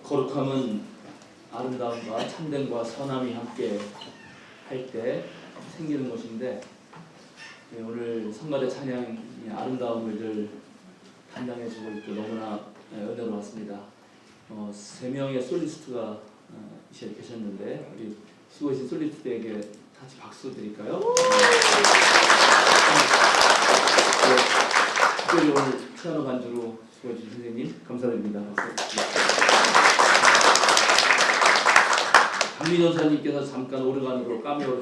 거룩함은 아름다움과 참됨과 선함이 함께 할 때 생기는 것인데, 오늘 성가대 찬양이 아름다움을 늘 담당해주고 있고 너무나 은혜로웠습니다. 3명의 솔리스트가 계셨는데 우리 수고하신 솔리스트에게 같이 박수 드릴까요? 특별히 오늘 피아노 반주로 수고해주신 선생님 감사드립니다. 강민호 전사님께서 잠깐 오르간으로 까메오로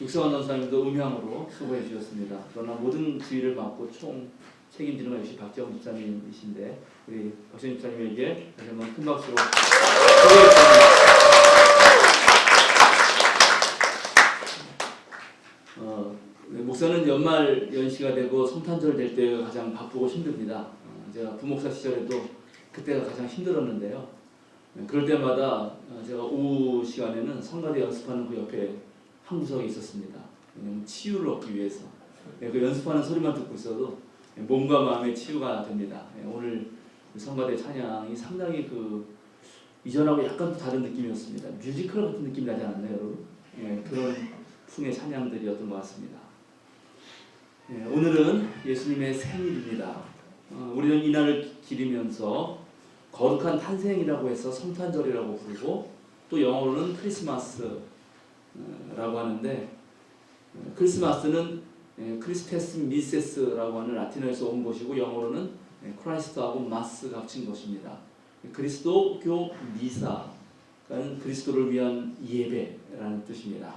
육성환 전사님도 음향으로 수고해 주셨습니다. 그러나 모든 지휘를 맡고 총 책임지는 건 역시 박재홍 집사님이신데 우리 박재홍 집사님에게 다시 한번 큰 박수로 수고해 주십니다. 목사는 연말 연시가 되고 성탄절 될 때가 가장 바쁘고 힘듭니다. 제가 부목사 시절에도 그때가 가장 힘들었는데요. 그럴 때마다 제가 오후 시간에는 성가대 연습하는 그 옆에 한 구석에 있었습니다. 왜냐하면 치유를 얻기 위해서. 그 연습하는 소리만 듣고 있어도 몸과 마음의 치유가 됩니다. 오늘 성가대 찬양이 상당히 이전하고 약간 다른 느낌이었습니다. 뮤지컬 같은 느낌이 나지 않았나요, 여러분? 그런 풍의 찬양들이었던 것 같습니다. 오늘은 예수님의 생일입니다. 우리는 이날을 기리면서 거룩한 탄생이라고 해서 성탄절이라고 부르고 또 영어로는 크리스마스라고 하는데, 크리스마스는 크리스테스 미세스라고 하는 라틴어에서 온 것이고 영어로는 크라이스트하고 마스 합친 것입니다. 그리스도교 미사는 그리스도를 위한 예배라는 뜻입니다.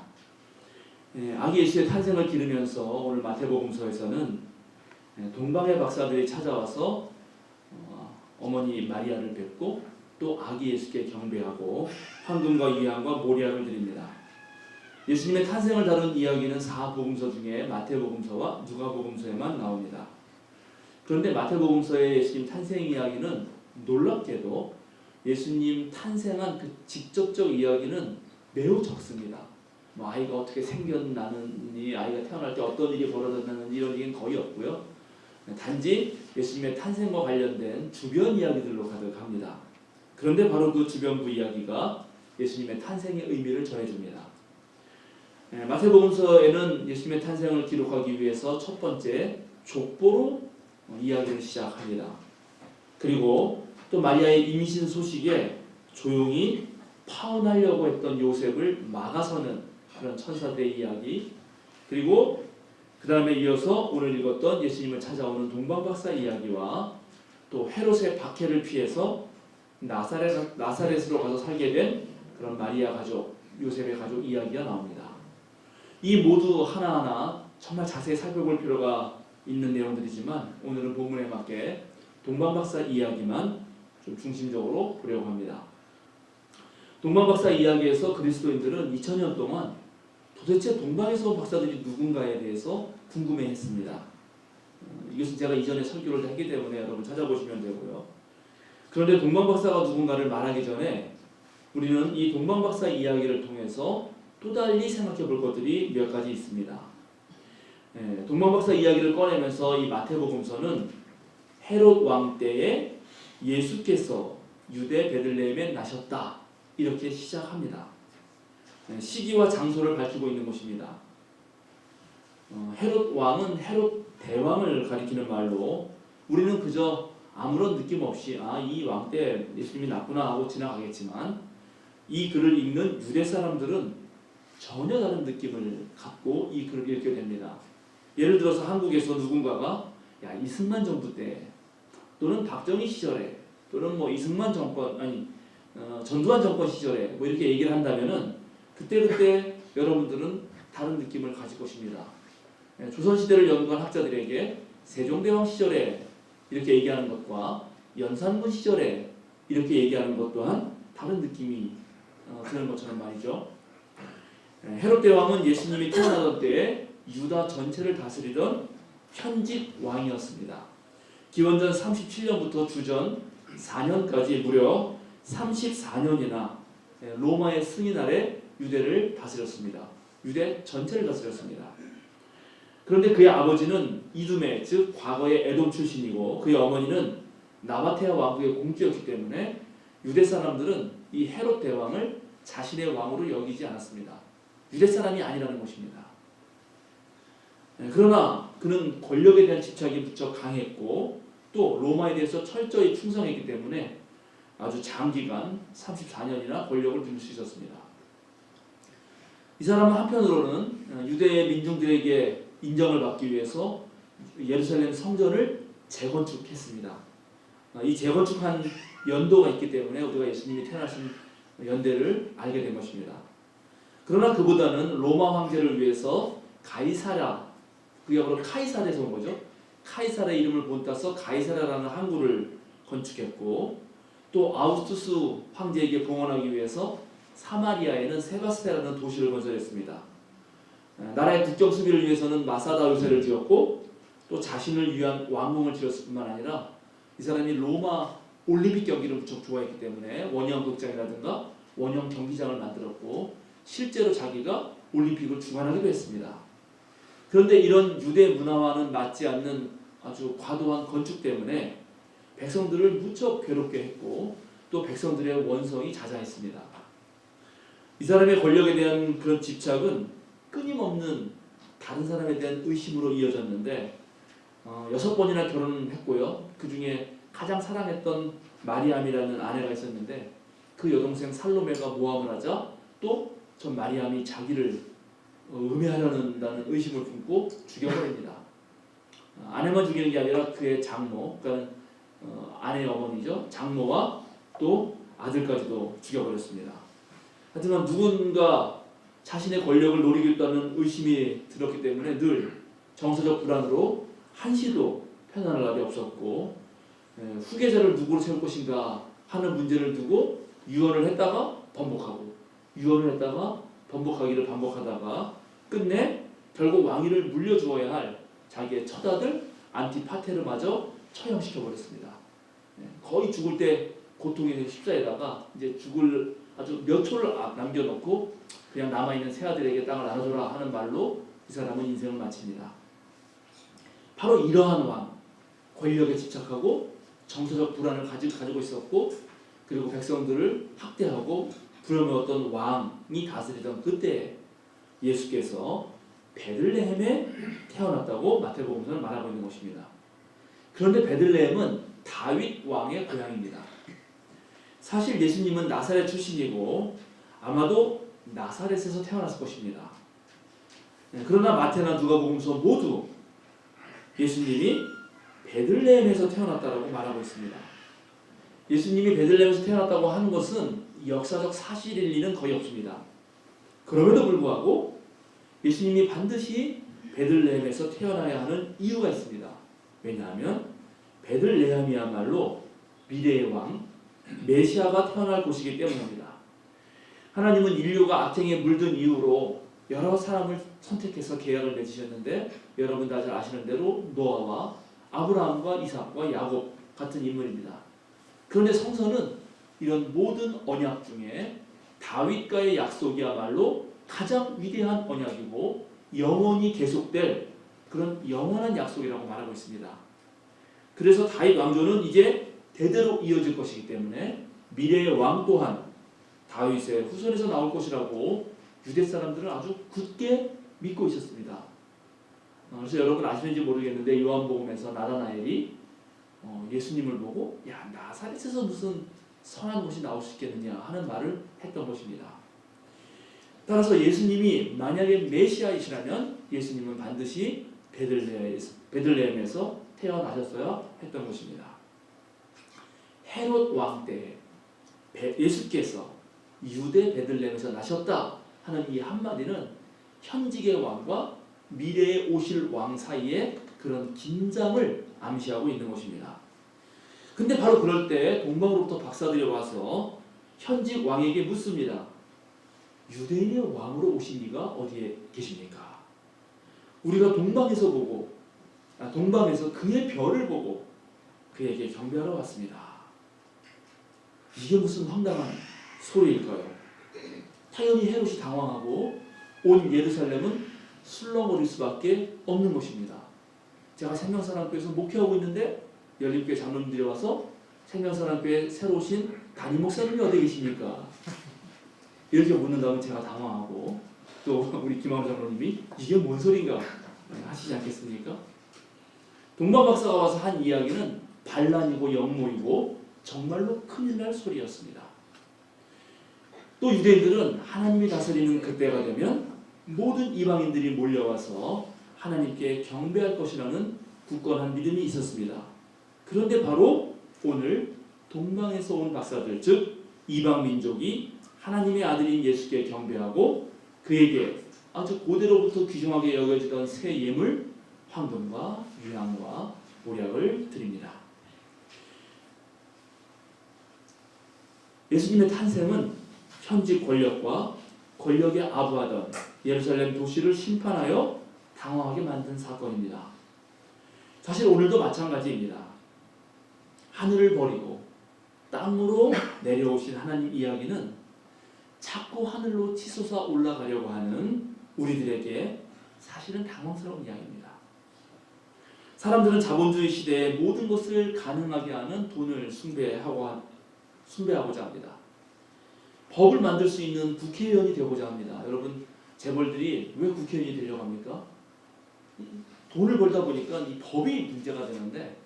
아기 예수의 탄생을 기르면서 오늘 마태복음서에서는 동방의 박사들이 찾아와서 어머니 마리아를 뵙고 또 아기 예수께 경배하고 황금과 유향과 모리아를 드립니다. 예수님의 탄생을 다룬 이야기는 4복음서 중에 마태복음서와 누가복음서에만 나옵니다. 그런데 마태복음서의 예수님 탄생 이야기는 놀랍게도 예수님 탄생한 그 직접적 이야기는 매우 적습니다. 아이가 어떻게 생겨나느니, 아이가 태어날 때 어떤 일이 벌어졌느니 이런 얘기는 거의 없고요. 단지 예수님의 탄생과 관련된 주변 이야기들로 가득합니다. 그런데 바로 그 주변부 이야기가 예수님의 탄생의 의미를 전해줍니다. 마태복음서에는 예수님의 탄생을 기록하기 위해서 첫 번째 족보로 이야기를 시작합니다. 그리고 또 마리아의 임신 소식에 조용히 파혼하려고 했던 요셉을 막아서는 그런 천사들의 이야기, 그리고 그 다음에 이어서 오늘 읽었던 예수님을 찾아오는 동방박사 이야기와 또 헤롯의 박해를 피해서 나사렛으로 가서 살게 된 그런 마리아 가족, 요셉의 가족 이야기가 나옵니다. 이 모두 하나하나 정말 자세히 살펴볼 필요가 있는 내용들이지만 오늘은 본문에 맞게 동방박사 이야기만 좀 중심적으로 보려고 합니다. 동방박사 이야기에서 그리스도인들은 2000년 동안 도대체 동방에서 온 박사들이 누군가에 대해서 궁금해했습니다. 이것은 제가 이전에 설교를 했기 때문에 여러분 찾아보시면 되고요. 그런데 동방박사가 누군가를 말하기 전에 우리는 이 동방박사 이야기를 통해서 또 달리 생각해 볼 것들이 몇 가지 있습니다. 동방박사 이야기를 꺼내면서 이 마태복음서는 헤롯 왕 때에 예수께서 유대 베들레헴에 나셨다 이렇게 시작합니다. 시기와 장소를 밝히고 있는 것입니다. 헤롯 왕은 헤롯 대왕을 가리키는 말로 우리는 그저 아무런 느낌 없이 이 왕 때 예수님이 났구나 하고 지나가겠지만 이 글을 읽는 유대 사람들은 전혀 다른 느낌을 갖고 이 글을 읽게 됩니다. 예를 들어서 한국에서 누군가가 이승만 정부 때 또는 박정희 시절에 또는 이승만 정권 전두환 정권 시절에 이렇게 얘기를 한다면은 그때 여러분들은 다른 느낌을 가질 것입니다. 조선시대를 연구한 학자들에게 세종대왕 시절에 이렇게 얘기하는 것과 연산군 시절에 이렇게 얘기하는 것 또한 다른 느낌이 드는 것처럼 말이죠. 헤롯 대왕은 예수님이 태어나던 때에 유다 전체를 다스리던 현직 왕이었습니다. 기원전 37년부터 주전 4년까지 무려 34년이나 로마의 승인 아래 유대를 다스렸습니다. 유대 전체를 다스렸습니다. 그런데 그의 아버지는 이두메, 즉 과거의 에돔 출신이고 그의 어머니는 나바테아 왕국의 공주였기 때문에 유대 사람들은 이 헤롯 대왕을 자신의 왕으로 여기지 않았습니다. 유대 사람이 아니라는 것입니다. 그러나 그는 권력에 대한 집착이 무척 강했고 또 로마에 대해서 철저히 충성했기 때문에 아주 장기간 34년이나 권력을 누릴 수 있었습니다. 이 사람은 한편으로는 유대 민중들에게 인정을 받기 위해서 예루살렘 성전을 재건축했습니다. 이 재건축한 연도가 있기 때문에 우리가 예수님이 태어나신 연대를 알게 된 것입니다. 그러나 그보다는 로마 황제를 위해서 가이사랴, 그게 바로 카이사르에서 온 거죠. 카이사르의 이름을 본따서 가이사랴라는 항구를 건축했고 또 아우구스투스 황제에게 봉헌하기 위해서 사마리아에는 세바스테라는 도시를 건설했습니다. 나라의 국경 수비를 위해서는 마사다 요새를 지었고 또 자신을 위한 왕궁을 지었을 뿐만 아니라 이 사람이 로마 올림픽 경기를 무척 좋아했기 때문에 원형 극장이라든가 원형 경기장을 만들었고 실제로 자기가 올림픽을 주관하기도 했습니다. 그런데 이런 유대 문화와는 맞지 않는 아주 과도한 건축 때문에 백성들을 무척 괴롭게 했고 또 백성들의 원성이 자자했습니다. 이 사람의 권력에 대한 그런 집착은 끊임없는 다른 사람에 대한 의심으로 이어졌는데 6번이나 결혼했고요. 그 중에 가장 사랑했던 마리암이라는 아내가 있었는데 그 여동생 살로메가 모함을 하자 또 전 마리암이 자기를 음해하려는다는 의심을 품고 죽여버립니다. 아내만 죽이는 게 아니라 그의 장모, 그러니까 아내의 어머니죠. 장모와 또 아들까지도 죽여버렸습니다. 하지만 누군가 자신의 권력을 노리겠다는 의심이 들었기 때문에 늘 정서적 불안으로 한시도 편안할 날이 없었고 후계자를 누구로 세울 것인가 하는 문제를 두고 유언을 했다가 번복하고 유언을 했다가 번복하기를 반복하다가 끝내 결국 왕위를 물려주어야 할 자기의 첫아들 안티파테르마저 처형시켜버렸습니다. 거의 죽을 때 고통에 십자에다가 이제 죽을 아주 몇 초를 남겨놓고 그냥 남아있는 세 아들에게 땅을 나눠줘라 하는 말로 이 사람은 인생을 마칩니다. 바로 이러한 왕, 권력에 집착하고 정서적 불안을 가지고 있었고 그리고 백성들을 학대하고 부려먹었던 왕이 다스리던 그때 예수께서 베들레헴에 태어났다고 마태복음서는 말하고 있는 것입니다. 그런데 베들레헴은 다윗 왕의 고향입니다. 사실 예수님은 나사렛 출신이고 아마도 나사렛에서 태어났을 것입니다. 그러나 마태나 누가복음서 모두 예수님이 베들레헴에서 태어났다고 말하고 있습니다. 예수님이 베들레헴에서 태어났다고 하는 것은 역사적 사실일 리는 거의 없습니다. 그럼에도 불구하고 예수님이 반드시 베들레헴에서 태어나야 하는 이유가 있습니다. 왜냐하면 베들레헴이야말로 미래의 왕 메시아가 태어날 곳이기 때문입니다. 하나님은 인류가 악행에 물든 이후로 여러 사람을 선택해서 계약을 맺으셨는데 여러분 다 잘 아시는 대로 노아와 아브라함과 이삭과 야곱 같은 인물입니다. 그런데 성서는 이런 모든 언약 중에 다윗과의 약속이야말로 가장 위대한 언약이고 영원히 계속될 그런 영원한 약속이라고 말하고 있습니다. 그래서 다윗 왕조는 이제 대대로 이어질 것이기 때문에 미래의 왕 또한 다윗의 후손에서 나올 것이라고 유대 사람들은 아주 굳게 믿고 있었습니다. 그래서 여러분 아시는지 모르겠는데 요한복음에서 나다나엘이 예수님을 보고 야 나사렛에서 무슨 선한 것이 나올 수 있겠느냐 하는 말을 했던 것입니다. 따라서 예수님이 만약에 메시아이시라면 예수님은 반드시 베들레헴에서 태어나셨어야 했던 것입니다. 헤롯 왕 때 예수께서 유대 베들레헴에서 나셨다 하는 이 한마디는 현직의 왕과 미래에 오실 왕 사이에 그런 긴장을 암시하고 있는 것입니다. 근데 바로 그럴 때 동방으로부터 박사들이 와서 현직 왕에게 묻습니다. 유대인의 왕으로 오신 이가 어디에 계십니까? 우리가 동방에서 그의 별을 보고 그에게 경배하러 왔습니다. 이게 무슨 황당한 소리일까요? 당연히 헤롯이 당황하고 온 예루살렘은 술렁거릴 수밖에 없는 것입니다. 제가 생명사랑교회에서 목회하고 있는데 열린교회 장로님들이 와서 생명사랑교회 새로 오신 담임 목사님이 어디 계십니까? 이렇게 묻는다면 제가 당황하고 또 우리 김학우 장로님이 이게 뭔 소린가 하시지 않겠습니까? 동방 박사가 와서 한 이야기는 반란이고 역모이고 정말로 큰일 날 소리였습니다. 또 유대인들은 하나님이 다스리는 그때가 되면 모든 이방인들이 몰려와서 하나님께 경배할 것이라는 굳건한 믿음이 있었습니다. 그런데 바로 오늘 동방에서 온 박사들, 즉 이방 민족이 하나님의 아들인 예수께 경배하고 그에게 아주 고대로부터 귀중하게 여겨지던 새 예물 황금과 유향과 모략을 드립니다. 예수님의 탄생은 현지 권력과 권력에 아부하던 예루살렘 도시를 심판하여 당황하게 만든 사건입니다. 사실 오늘도 마찬가지입니다. 하늘을 버리고 땅으로 내려오신 하나님 이야기는 자꾸 하늘로 치솟아 올라가려고 하는 우리들에게 사실은 당황스러운 이야기입니다. 사람들은 자본주의 시대에 모든 것을 가능하게 하는 돈을 숭배하고자 합니다. 법을 만들 수 있는 국회의원이 되고자 합니다. 여러분, 재벌들이 왜 국회의원이 되려고 합니까? 돈을 벌다 보니까 이 법이 문제가 되는데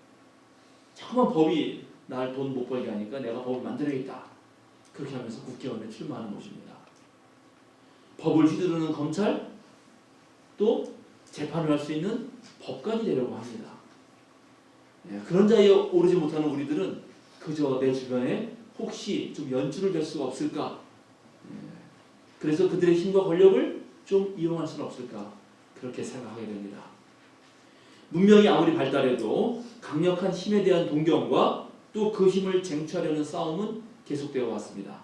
자꾸만 법이 날 돈 못 벌게 하니까 내가 법을 만들어야겠다. 그렇게 하면서 국회의원에 출마하는 것입니다. 법을 휘두르는 검찰, 또 재판을 할 수 있는 법관이 되려고 합니다. 그런 자리에 오르지 못하는 우리들은 그저 내 주변에 혹시 좀 연주를 될 수가 없을까? 그래서 그들의 힘과 권력을 좀 이용할 수는 없을까? 그렇게 생각하게 됩니다. 문명이 아무리 발달해도 강력한 힘에 대한 동경과 또 그 힘을 쟁취하려는 싸움은 계속되어 왔습니다.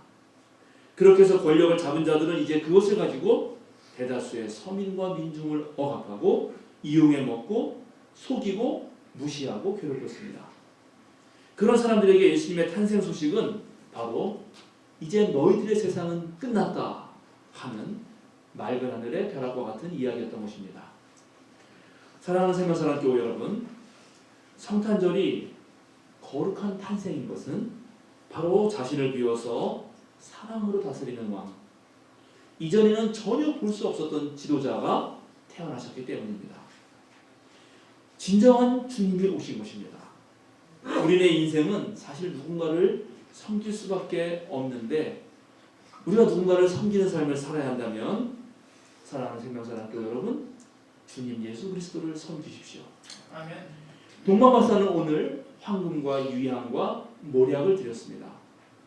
그렇게 해서 권력을 잡은 자들은 이제 그것을 가지고 대다수의 서민과 민중을 억압하고 이용해 먹고 속이고 무시하고 괴롭혔습니다. 그런 사람들에게 예수님의 탄생 소식은 바로 이제 너희들의 세상은 끝났다 하는 맑은 하늘의 벼락과 같은 이야기였던 것입니다. 사랑하는 생명사랑교회 여러분, 성탄절이 거룩한 탄생인 것은 바로 자신을 비워서 사랑으로 다스리는 왕, 이전에는 전혀 볼 수 없었던 지도자가 태어나셨기 때문입니다. 진정한 주님이 오신 것입니다. 우리의 인생은 사실 누군가를 섬길 수밖에 없는데 우리가 누군가를 섬기는 삶을 살아야 한다면 사랑하는 생명사랑교회 여러분, 주님 예수 그리스도를 섬기십시오. 아멘. 동방박사는 오늘 황금과 유향과 모략을 드렸습니다.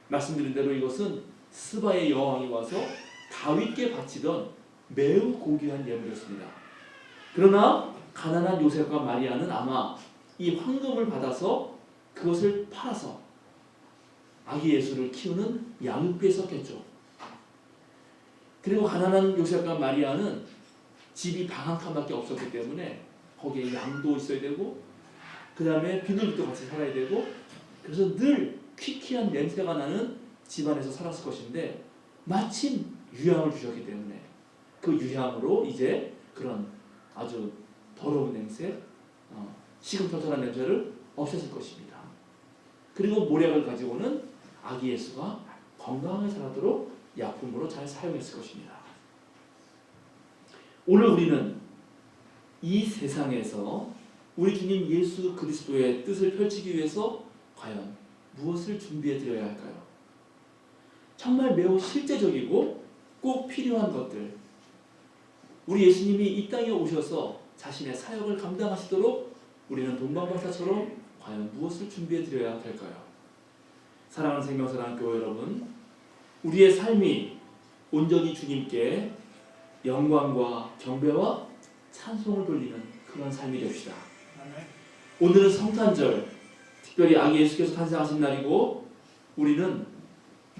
말씀드린 대로 이것은 스바의 여왕이 와서 다윗께 바치던 매우 고귀한 예물이었습니다. 그러나 가난한 요셉과 마리아는 아마 이 황금을 받아서 그것을 팔아서 아기 예수를 키우는 양육비에 썼겠죠. 그리고 가난한 요셉과 마리아는 집이 방 한 칸밖에 없었기 때문에 거기에 양도 있어야 되고 그 다음에 비둘기도 같이 살아야 되고 그래서 늘 퀴퀴한 냄새가 나는 집안에서 살았을 것인데 마침 유향을 주셨기 때문에 그 유향으로 이제 그런 아주 더러운 냄새, 시금털털한 냄새를 없앴을 것입니다. 그리고 모략을 가지고는 아기 예수가 건강하게 자라도록 약품으로 잘 사용했을 것입니다. 오늘 우리는 이 세상에서 우리 주님 예수 그리스도의 뜻을 펼치기 위해서 과연 무엇을 준비해 드려야 할까요? 정말 매우 실제적이고 꼭 필요한 것들, 우리 예수님이 이 땅에 오셔서 자신의 사역을 감당하시도록 우리는 동방박사처럼 과연 무엇을 준비해 드려야 될까요? 사랑하는 생명사랑교회 여러분, 우리의 삶이 온전히 주님께 영광과 경배와 찬송을 돌리는 그런 삶이 됩시다. 오늘은 성탄절, 특별히 아기 예수께서 탄생하신 날이고 우리는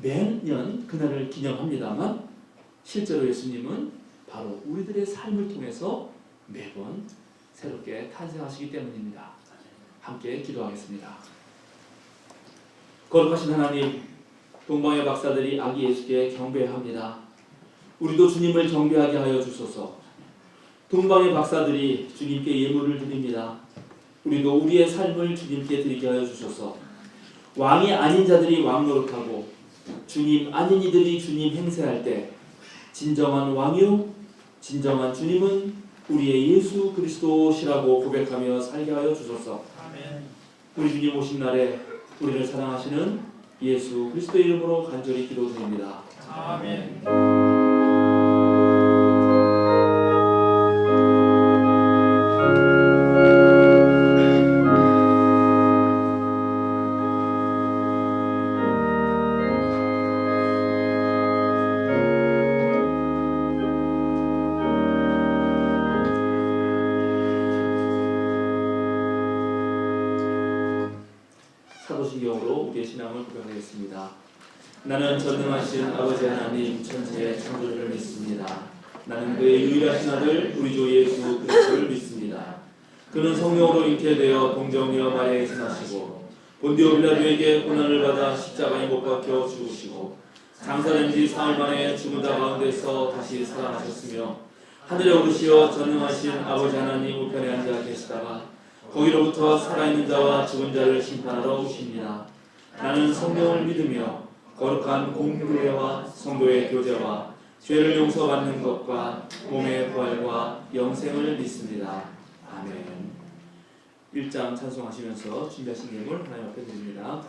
매년 그날을 기념합니다만 실제로 예수님은 바로 우리들의 삶을 통해서 매번 새롭게 탄생하시기 때문입니다. 함께 기도하겠습니다. 거룩하신 하나님, 동방의 박사들이 아기 예수께 경배합니다. 우리도 주님을 경배하게 하여 주소서. 동방의 박사들이 주님께 예물을 드립니다. 우리도 우리의 삶을 주님께 드리게 하여 주소서. 왕이 아닌 자들이 왕 노릇하고 주님 아닌 이들이 주님 행세할 때 진정한 왕이요 진정한 주님은 우리의 예수 그리스도시라고 고백하며 살게 하여 주소서. 아멘. 우리 주님 오신 날에 우리를 사랑하시는 예수 그리스도의 이름으로 간절히 기도드립니다. 아멘. 사도신경으로 우리의 신앙을 고백하겠습니다. 나는 전능하신 아버지 하나님 천지의 창조주를 믿습니다. 나는 그의 유일하신 아들 우리 주 예수 그리스도를 믿습니다. 그는 성령으로 잉태되어 동정녀 마리아에게 나시고 본디오 빌라도에게 고난을 받아 십자가에 못 박혀 죽으시고 장사된 지 사흘 만에 죽은 자 가운데서 다시 살아나셨으며 하늘에 오르시어 전능하신 아버지 하나님 우편에 앉아 계시다가 거기로부터 살아있는 자와 죽은 자를 심판하러 오십니다. 나는 성령을 믿으며 거룩한 공교회와 성도의 교제와 죄를 용서받는 것과 몸의 부활과 영생을 믿습니다. 아멘. 1장 찬송하시면서 준비하신 예물 하나님 앞에 드립니다.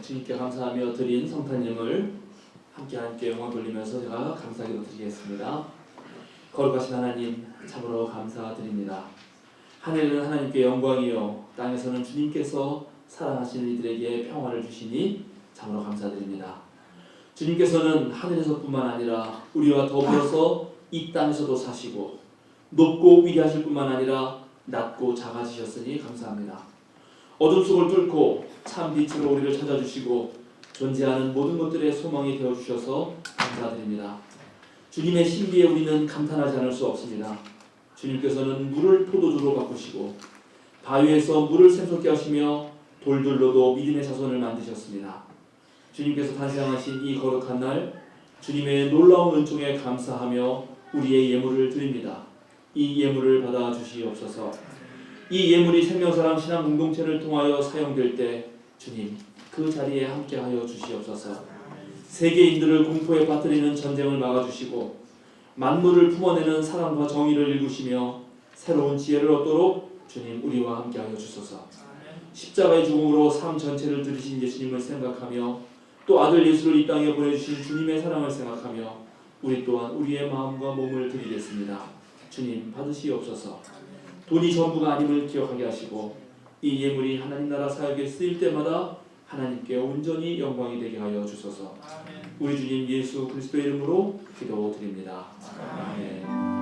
주님께 감사하며 드린 성탄임을 함께 영광 돌리면서 제가 감사기도 드리겠습니다. 거룩하신 하나님 참으로 감사드립니다. 하늘에는 하나님께 영광이요 땅에서는 주님께서 사랑하시는 이들에게 평화를 주시니 참으로 감사드립니다. 주님께서는 하늘에서뿐만 아니라 우리와 더불어서 이 땅에서도 사시고 높고 위대하실 뿐만 아니라 낮고 작아지셨으니 감사합니다. 어둠 속을 뚫고 참 빛으로 우리를 찾아주시고 존재하는 모든 것들의 소망이 되어주셔서 감사드립니다. 주님의 신비에 우리는 감탄하지 않을 수 없습니다. 주님께서는 물을 포도주로 바꾸시고 바위에서 물을 샘솟게 하시며 돌들로도 믿음의 자손을 만드셨습니다. 주님께서 탄생하신 이 거룩한 날 주님의 놀라운 은총에 감사하며 우리의 예물을 드립니다. 이 예물을 받아 주시옵소서. 이 예물이 생명사랑 신앙 공동체를 통하여 사용될 때 주님 그 자리에 함께하여 주시옵소서. 세계인들을 공포에 빠뜨리는 전쟁을 막아주시고 만물을 품어내는 사랑과 정의를 일구시며 새로운 지혜를 얻도록 주님 우리와 함께하여 주소서. 십자가의 죽음으로 삶 전체를 들이신 예수님을 생각하며 또 아들 예수를 이 땅에 보내주신 주님의 사랑을 생각하며 우리 또한 우리의 마음과 몸을 드리겠습니다. 주님 받으시옵소서. 돈이 전부가 아님을 기억하게 하시고 이 예물이 하나님 나라 사역에 쓰일 때마다 하나님께 온전히 영광이 되게 하여 주소서. 우리 주님 예수 그리스도의 이름으로 기도드립니다. 아멘.